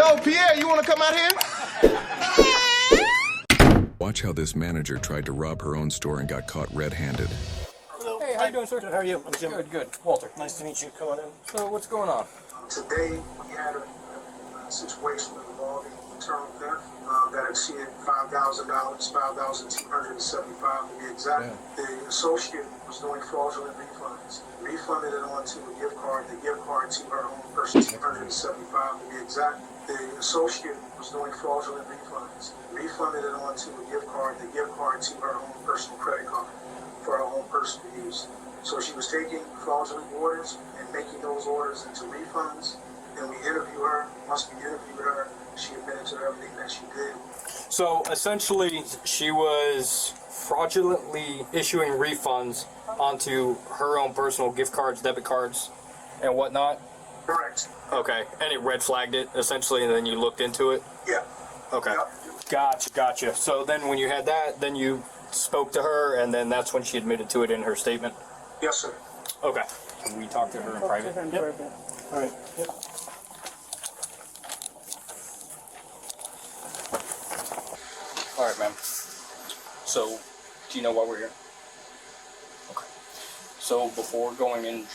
Yo, Pierre, you want to come out here? Watch how this manager tried to rob her own store and got caught red-handed. Hey, how you doing, sir? Good, how are you? I'm Jim. Good. Walter. Nice to meet you. Come on in. So, what's going on? Today, we had a situation involving internal theft that exceeded $5,000, $5,275 to be exact. Yeah. The associate was doing fraudulent refunds. Refunded it onto a gift card. The gift card to her own person, $275 to be exact. The associate was doing fraudulent refunds. Refunded it onto a gift card. The gift card to her own personal credit card for her own personal use. So she was taking fraudulent orders and making those orders into refunds. Then we interviewed her. Once we interviewed her, she admitted to everything that she did. So, essentially, she was fraudulently issuing refunds onto her own personal gift cards, debit cards, and whatnot? Correct. Okay. And it red flagged it, essentially, and then you looked into it? Yeah. Okay. Yep. Gotcha. So then when you had that, then you spoke to her, and then that's when she admitted to it in her statement? Yes, sir. Okay. Can we talk to her in private? Yep. All right. Yep. All right, ma'am. So, do you know why we're here? Okay. So, before going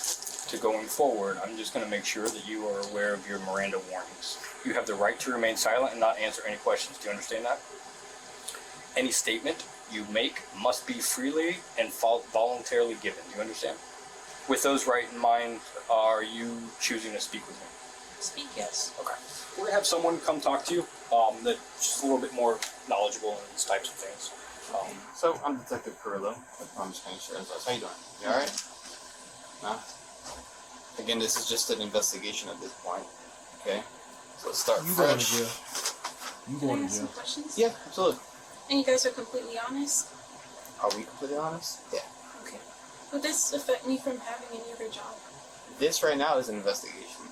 forward, I'm just going to make sure that you are aware of your Miranda warnings. You have the right to remain silent and not answer any questions. Do you understand that? Any statement you make must be freely and voluntarily given. Do you understand? With those right in mind, are you choosing to speak with me? Speak, yes. Okay. We're going to have someone come talk to you that's just a little bit more knowledgeable in these types of things. So, I'm Detective Carrillo with Palm Springs Insurance. How you doing? You alright? No? Again, this is just an investigation at this point. Okay? So let's start fresh. Can I ask some questions? Yeah, absolutely. And you guys are completely honest? Are we completely honest? Yeah. Okay. Would this affect me from having any other job? This right now is an investigation.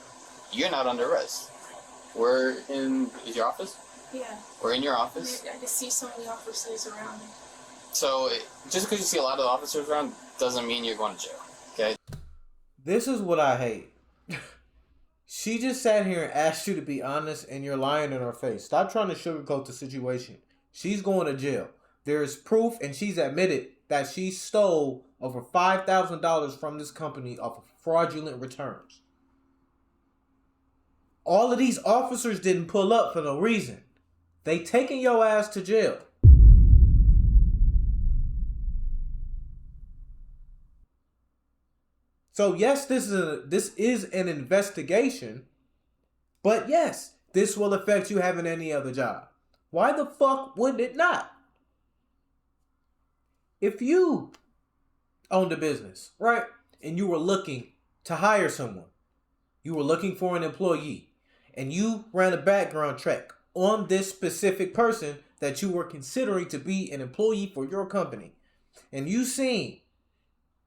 You're not under arrest. Is your office? Yeah. We're in your office. I can see so many officers around me. So, just because you see a lot of officers around doesn't mean you're going to jail. Okay? This is what I hate. She just sat here and asked you to be honest, and you're lying in her face. Stop trying to sugarcoat the situation. She's going to jail. There's proof, and she's admitted that she stole over $5,000 from this company off of fraudulent returns. All of these officers didn't pull up for no reason. They taking your ass to jail. So yes, this is an investigation, but yes, this will affect you having any other job. Why the fuck would it not? If you owned a business, right, and you were looking to hire someone, you were looking for an employee, and you ran a background check on this specific person that you were considering to be an employee for your company, and you seen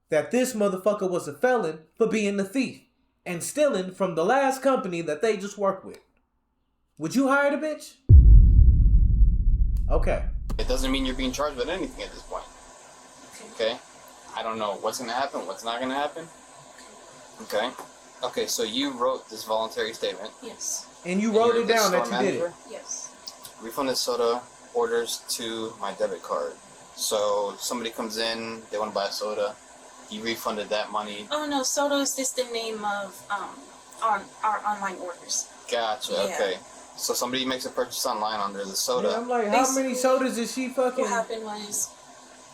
that this motherfucker was a felon for being a thief and stealing from the last company that they just worked with, would you hire the bitch? Okay. It doesn't mean you're being charged with anything at this point. Okay? I don't know what's going to happen, what's not going to happen. Okay? Okay, so you wrote this voluntary statement. Yes. And you wrote it down that you did it. Yes. Refunded soda orders to my debit card. So somebody comes in, they want to buy a soda. You refunded that money. Oh no, soda is just the name of our online orders. Gotcha. Yeah. Okay. So somebody makes a purchase online under the soda. Yeah, I'm like, how many sodas is she fucking? What happened was,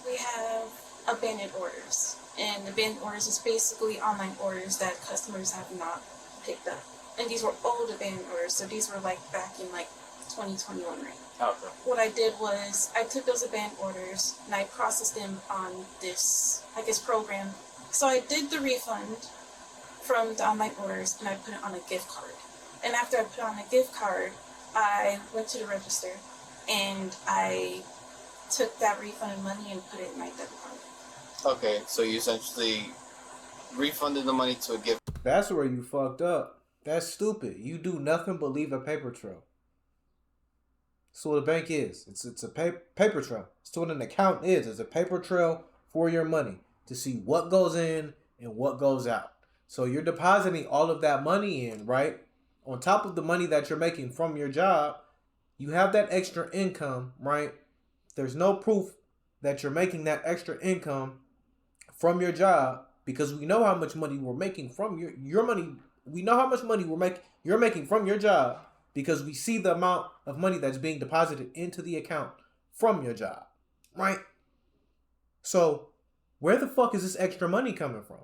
we have abandoned orders, and abandoned orders is basically online orders that customers have not picked up, and these were old abandoned orders, so these were like back in like 2021, right? Okay. What I did was I took those abandoned orders and I processed them on this, I guess, program. So I did the refund from the online orders and I put it on a gift card. And after I put it on a gift card, I went to the register and I took that refunded money and put it in my debit card. Okay, so you essentially refunded the money to a gift. That's where you fucked up. That's stupid. You do nothing but leave a paper trail. That's what a bank is. It's a paper trail. It's what an account is. It's a paper trail for your money to see what goes in and what goes out. So you're depositing all of that money in, right? on top of the money that you're making from your job, you have that extra income, right? There's no proof that you're making that extra income from your job, because we know how much money we're making from your money. We know how much money you're making from your job, because we see the amount of money that's being deposited into the account from your job, right? So where the fuck is this extra money coming from?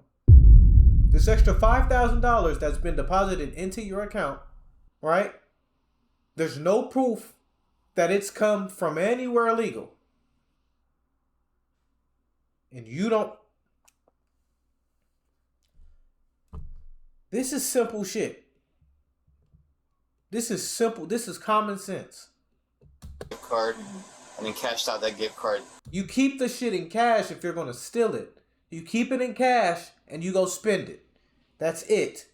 This extra $5,000 that's been deposited into your account, right? There's no proof that it's come from anywhere illegal. And you don't... This is simple shit. This is simple. This is common sense. Gift card, and then cashed out that gift card. You keep the shit in cash if you're going to steal it. You keep it in cash and you go spend it. That's it.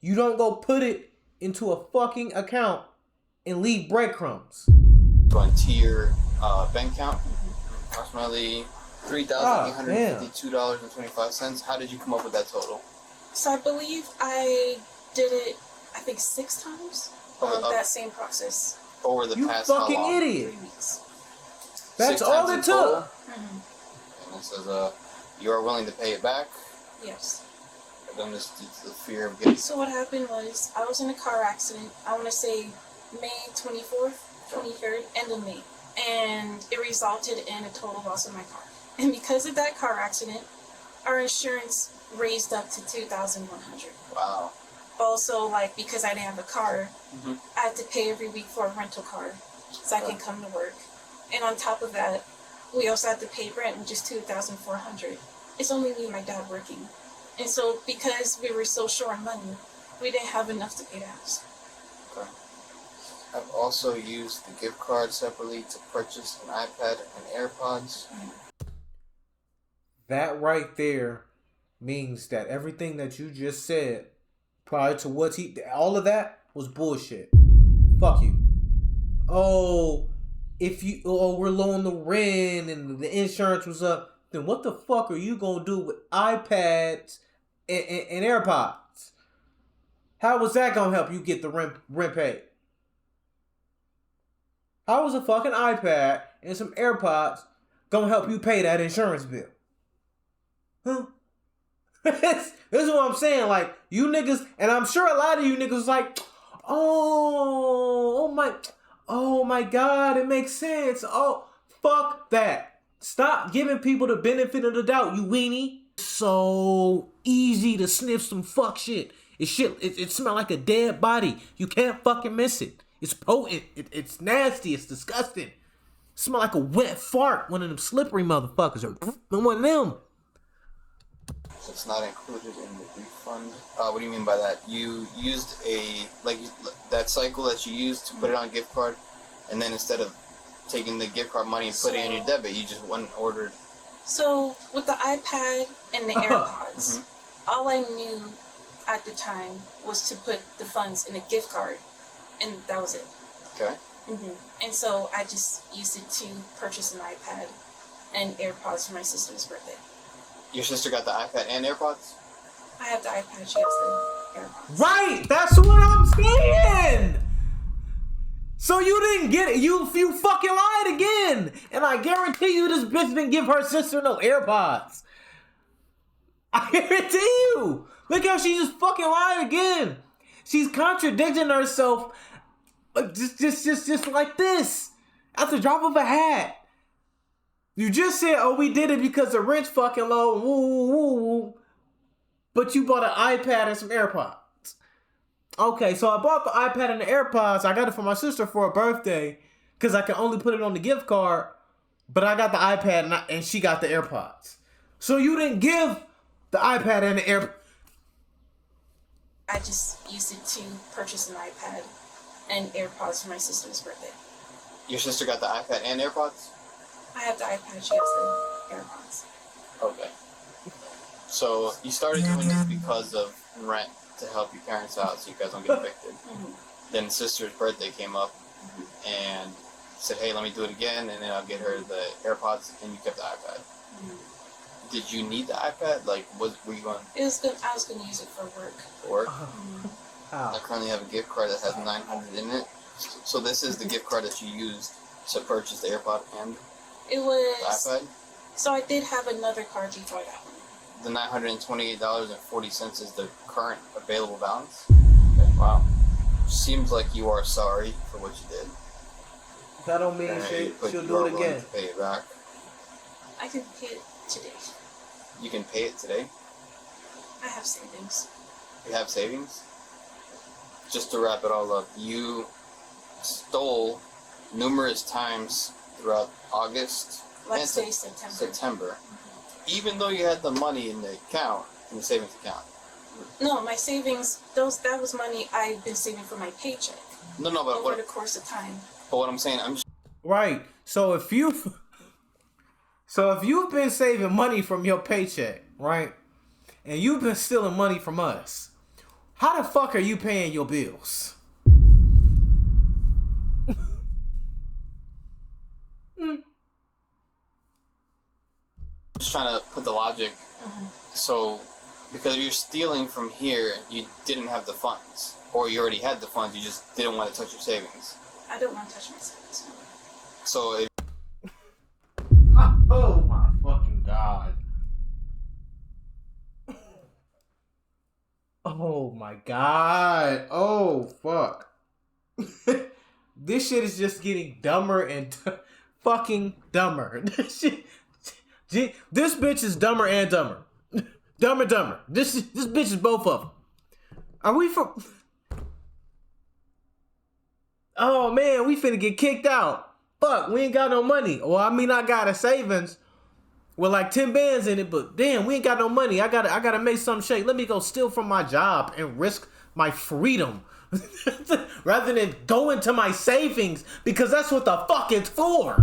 You don't go put it into a fucking account and leave breadcrumbs. Going to your bank account, approximately $3,852.25. How did you come up with that total? So I believe I did it, I think 6 times that same process. Over the You past how fucking long? idiot. 3 weeks. That's 6 all times it in total? took. And it says, you are willing to pay it back. Yes. But then this due to the fear of getting... So what happened was, I was in a car accident, I want to say May 24th, 23rd, end of May. And it resulted in a total loss of my car. And because of that car accident, our insurance raised up to $2,100. Wow. Also, like, because I didn't have a car, I had to pay every week for a rental car so I can come to work. And on top of that, we also had to pay rent, which is $2,400. It's only me and my dad working. And so, because we were so short on money, we didn't have enough to pay the house. Okay. I've also used the gift card separately to purchase an iPad and AirPods. That right there means that everything that you just said prior to what all of that was bullshit. Fuck you. We're low on the rent and the insurance was up. Then what the fuck are you gonna do with iPads and AirPods? How was that gonna help you get the rent paid? How was a fucking iPad and some AirPods gonna help you pay that insurance bill? Huh? This is what I'm saying. Like, you niggas, and I'm sure a lot of you niggas was like, oh my God, it makes sense. Oh, fuck that. Stop giving people the benefit of the doubt, you weenie. So easy to sniff some fuck shit. It smells like a dead body. You can't fucking miss it. It's potent. It's nasty. It's disgusting. It smell like a wet fart. One of them slippery motherfuckers. Or one of them. So it's not included in the refund. What do you mean by that? You used that cycle that you used to put it on a gift card, and then instead of taking the gift card money and putting it in your debit, you just went and ordered. So, with the iPad and the AirPods, all I knew at the time was to put the funds in a gift card, and that was it. Okay. And so I just used it to purchase an iPad and AirPods for my sister's birthday. Your sister got the iPad and AirPods? I have the iPad, she has the AirPods. Right, that's what I'm saying. So you didn't get it. You fucking lied again. And I guarantee you this bitch didn't give her sister no AirPods. I guarantee you. Look how she just fucking lied again. She's contradicting herself just like this. At the drop of a hat. You just said, oh, we did it because the rent's fucking low. Woo, woo, woo. But you bought an iPad and some AirPods. Okay, so I bought the iPad and the AirPods. I got it for my sister for her birthday because I can only put it on the gift card. But I got the iPad and she got the AirPods. So you didn't give the iPad and the AirPods. I just used it to purchase an iPad and AirPods for my sister's birthday. Your sister got the iPad and AirPods? I have the iPad, she has the AirPods. Okay. So you started doing this because of rent to help your parents out so you guys don't get evicted. Then sister's birthday came up and said, hey, let me do it again, and then I'll get her the AirPods, and you kept the iPad. Did you need the iPad? Like, were you going... I was going to use it for work. For work? How? I currently have a gift card that has 900 in it. So this is the gift card that you used to purchase the AirPod and It the was. iPad. So I did have another card before that one. The $928.40 is the current available balance. Wow. Seems like you are sorry for what you did. That don't mean shit. She'll do it again. To pay it back. I can pay it today. You can pay it today. I have savings. You have savings. Just to wrap it all up, you stole numerous times throughout August Let's say and September. even though you had the money in the account, in the savings account. No, my savings, that was money I've been saving for my paycheck No, but over the course of time. But what I'm saying, I'm just Right. So if you've been saving money from your paycheck, right, and you've been stealing money from us, how the fuck are you paying your bills? trying to put the logic. So, because you're stealing from here, you didn't have the funds, or you already had the funds, you just didn't want to touch your savings. I don't want to touch my savings. So, if Oh my fucking god. Oh my god. Oh fuck. This shit is just getting dumber and fucking dumber. This bitch is dumber and dumber. Dumber. This bitch is both of them. Are we from... Oh man, we finna get kicked out. Fuck, we ain't got no money. Well, I mean, I got a savings with like 10 bands in it, but damn, we ain't got no money. I gotta make some shake. Let me go steal from my job and risk my freedom rather than go into my savings, because that's what the fuck it's for.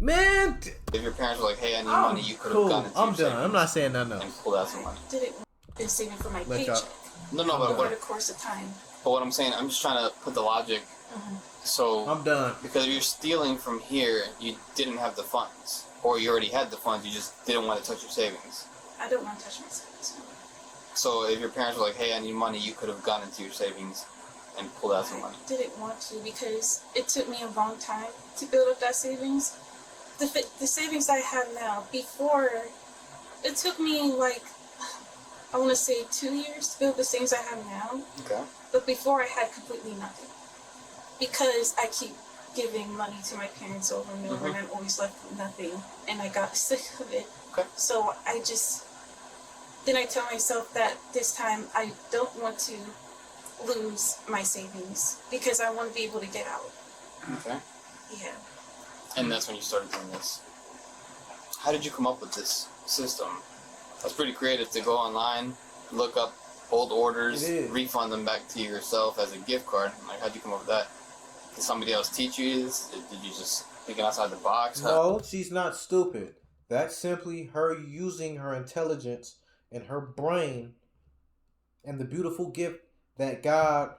Man, if your parents were like, "Hey, I need money," you could have gone into I'm your done. savings I'm not saying nothing and else. pulled out some money. Didn't been saving for my Let y'all- paycheck But over the course of time. what I'm saying, I'm just trying to put the logic. So, I'm done. because if you're stealing from here, you didn't have the funds, or you already had the funds, you just didn't want to touch your savings. I don't want to touch my savings. So, if your parents were like, "Hey, I need money," you could have gone into your savings and pulled out some money. I didn't want to because it took me a long time to build up that savings. The savings I have now, before, it took me like, I want to say 2 years to build the savings I have now. Okay. But before I had completely nothing. Because I keep giving money to my parents over and over and I'm always left with nothing. And I got sick of it. Okay. So then I tell myself that this time I don't want to lose my savings because I want to be able to get out. Okay. Yeah. And that's when you started doing this. How did you come up with this system? That's pretty creative to go online, look up old orders, refund them back to yourself as a gift card. Like, how'd you come up with that? Did somebody else teach you this? Did you just think outside the box? No, she's not stupid. That's simply her using her intelligence and her brain and the beautiful gift that God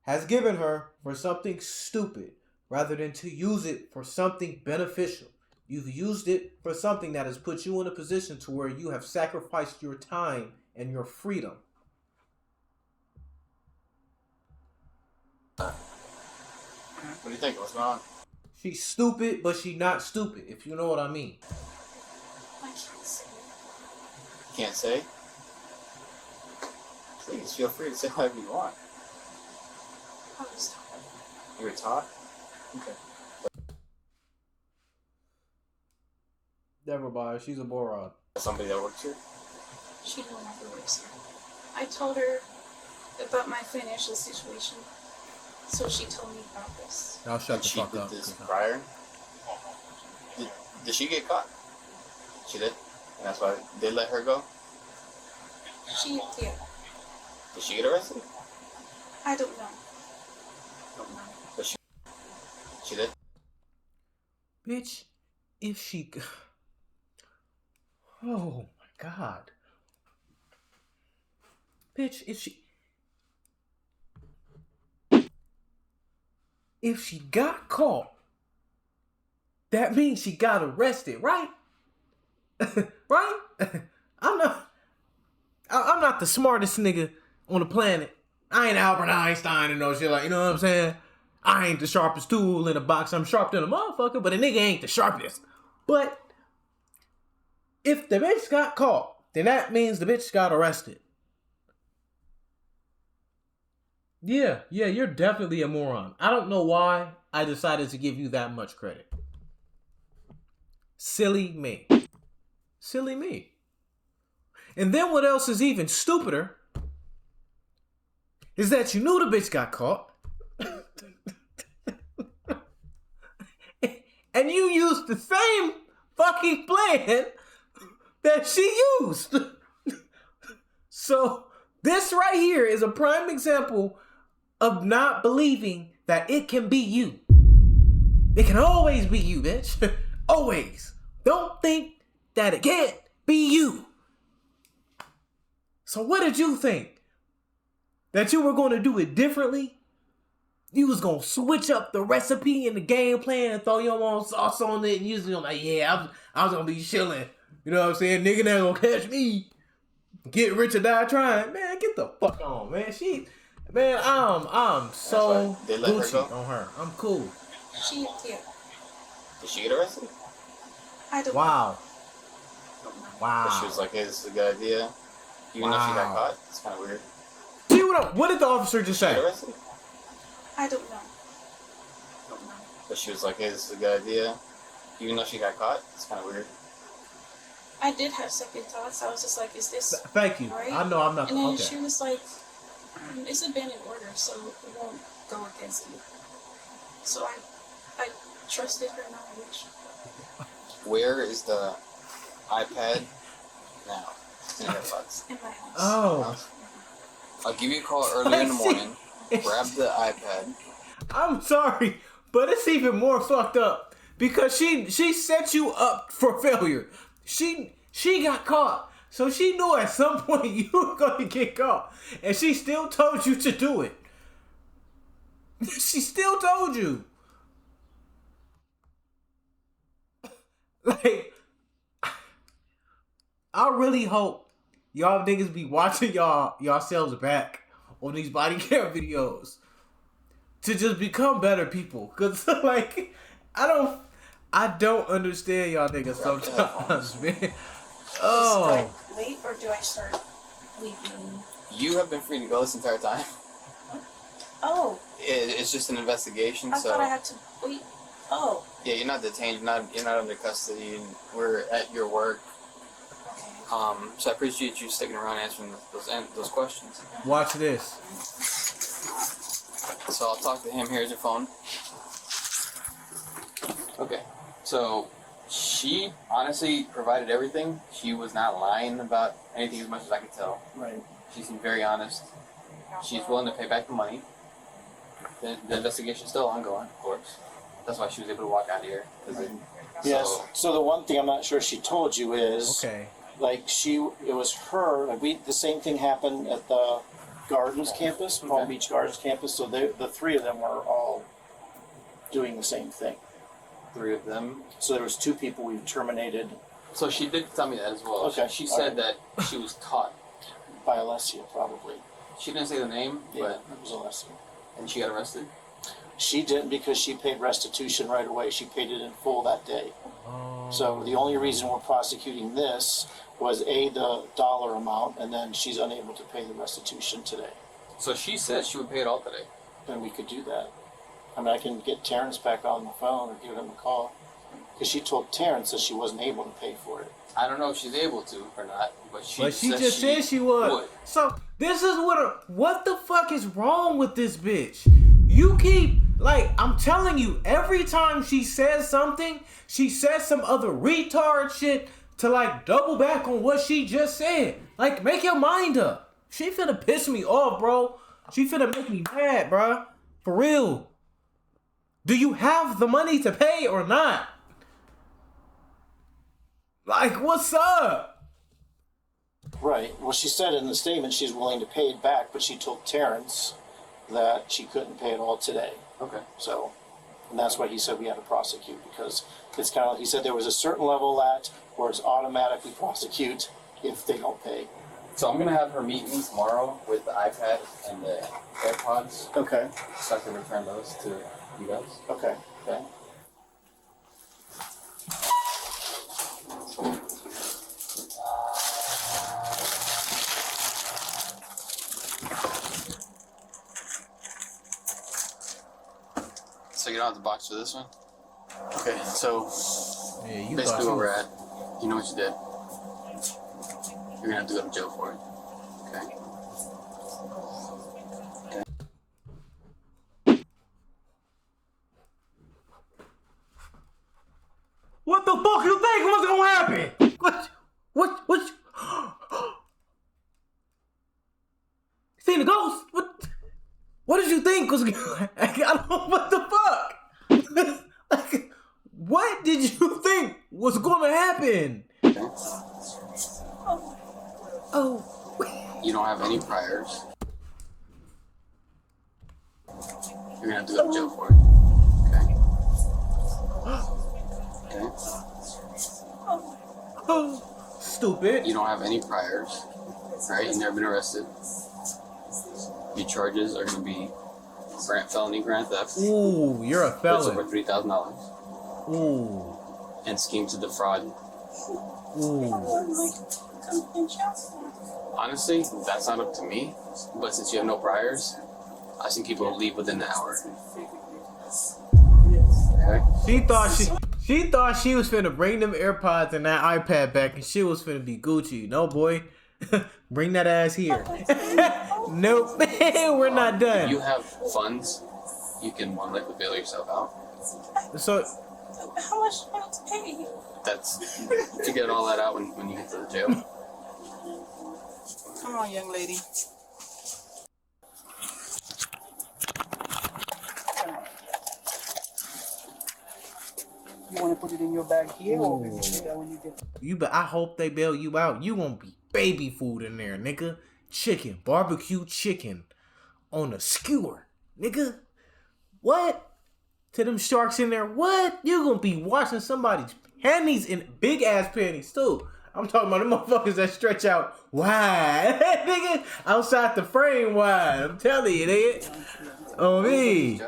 has given her for something stupid rather than to use it for something beneficial. You've used it for something that has put you in a position to where you have sacrificed your time and your freedom. What do you think? What's going on? She's stupid, but she's not stupid, if you know what I mean. I can't say. Can't say? Please, feel free to say whatever you want. I was taught. You were taught? Okay. Never mind, she's a moron. Somebody that works here? She no longer works here. I told her about my financial situation, so she told me about this. Now shut the She fuck did up. this prior? Did she get caught? She did? And that's why they let her go? Yeah. Did she get arrested? I don't know. But she did? Bitch, if she... Oh my god. Bitch, if she got caught, that means she got arrested, right? Right? I I'm not the smartest nigga on the planet. I ain't Albert Einstein and no shit like, you know what I'm saying? I ain't the sharpest tool in the box. I'm sharp than a motherfucker, but a nigga ain't the sharpest. But if the bitch got caught, then that means the bitch got arrested. Yeah, you're definitely a moron. I don't know why I decided to give you that much credit. Silly me. Silly me. And then what else is even stupider is that you knew the bitch got caught. And you used the same fucking plan that she used. So this right here is a prime example of not believing that it can be you. It can always be you, bitch. Always. Don't think that it can't be you. So what did you think? That you were going to do it differently? You was going to switch up the recipe and the game plan and throw your own sauce on it and you was gonna like, yeah, I was going to be chilling. You know what I'm saying? Nigga not going to catch me. Get rich or die trying. Man, get the fuck on, man. Man, I'm so They let her Gucci go? on her. I'm cool. Yeah. Did she get arrested? I don't Wow. But she Wow. was like, hey, this is a good idea. Even though she got Wow. caught, it's kind of weird. See what did the officer just She got say? arrested? I don't know. Don't know. But she was like, hey, this is a good idea. Even though she got caught, it's kind of weird. I did have second thoughts. I was just like, is this Thank you. right? I know I'm not And then okay. she was like, it's a binding order, so it won't go against you. So I trusted her knowledge. Where is the iPad now? In her box. In my house. Oh. I'll give you a call early in the morning. Grab the iPad. I'm sorry, but it's even more fucked up because she set you up for failure. She got caught, so she knew at some point you were going to get caught, and she still told you to do it. She still told you. Like, I really hope y'all niggas be watching yourselves back on these body cam videos to just become better people. Cause like I don't understand y'all niggas sometimes, man. Oh. Do I wait or do I start leaving? You have been free to go this entire time. Oh, It's just an investigation, I so thought I had to wait. Oh, yeah, you're not detained. You're not under custody. And we're at your work. okay. So I appreciate you sticking around answering those questions. Watch this. So I'll talk to him. Here's your phone. Okay. So she honestly provided everything. She was not lying about anything as much as I could tell. Right. She seemed very honest. She's willing to pay back the money. The investigation's still ongoing, of course. That's why she was able to walk out of here. Yes. So the one thing I'm not sure she told you is, Okay. like it was her. Like the same thing happened at the Gardens campus, Palm Okay. Beach Gardens campus. So the three of them were all doing the same thing. 3 of them. So there was 2 people we terminated So she did tell me that as well. Okay. She said that she was taught. by Alessia, probably. She didn't say the name, Yeah, but it was Alessia. and she got arrested. She didn't because she paid restitution right away. She paid it in full that day. So the only reason we're prosecuting this was the dollar amount, and then she's unable to pay the restitution today. So she said she would pay it all today. And we could do that. I mean, I can get Terrence back on the phone or give him a call. Because she told Terrence that she wasn't able to pay for it. I don't know if she's able to or not, but she just said she would. So this is what the fuck is wrong with this bitch? You keep, like, I'm telling you, every time she says something, she says some other retard shit to like double back on what she just said. Like, make your mind up. She finna piss me off, bro. She finna make me mad, bro. For real. Do you have the money to pay or not? Like, what's up? Right. Well, she said in the statement she's willing to pay it back, but she told Terrence that she couldn't pay it all today. Okay. So, and that's why he said we had to prosecute, because it's kind of, he said there was a certain level at where it's automatically prosecute if they don't pay. So I'm gonna have her meet me tomorrow with the iPad and the AirPods, Okay. so I can return those to you guys. Okay. Okay. So you don't have the box for this one? Okay, so Yeah, you basically thought where we're at, you know what you did. You're gonna have to go to jail for it. Okay? What the fuck you think was gonna happen? What? Seen the ghost? What did you think was gonna I don't know what the fuck. Like, what did you think was gonna happen? Okay. Oh. You don't have any priors. You're gonna have to go to jail for it. Okay? Okay? Oh. Stupid. You don't have any priors. Right? You've never been arrested. Your charges are gonna be felony grand theft. Ooh, you're a That's over felon. $3,000. Ooh. And scheme to defraud. Ooh. Honestly, that's not up to me. But since you have no priors, I think people will leave within the hour. Okay? She thought she was finna bring them AirPods and that iPad back and she was finna be Gucci. No, boy. Bring that ass here. Nope. We're not done. If you have funds, you can more likely bail yourself out. So How much do I have to pay? That's to get all that out when you get to the jail. Come on, young lady. You want to put it in your bag here, or we can do that when you get? I hope they bail you out. You gonna be baby food in there, nigga. Chicken, barbecue chicken on a skewer, nigga. What? To them sharks in there, what? You gonna be washing somebody's panties in big ass panties too. I'm talking about the motherfuckers that stretch out wide, nigga, outside the frame wide. I'm telling you, nigga. Oh me,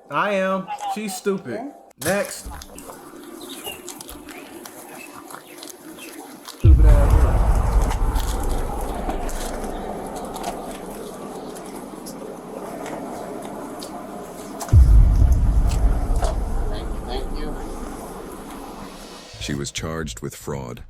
I am. She's stupid. Next. Stupid ass. Thank you. She was charged with fraud.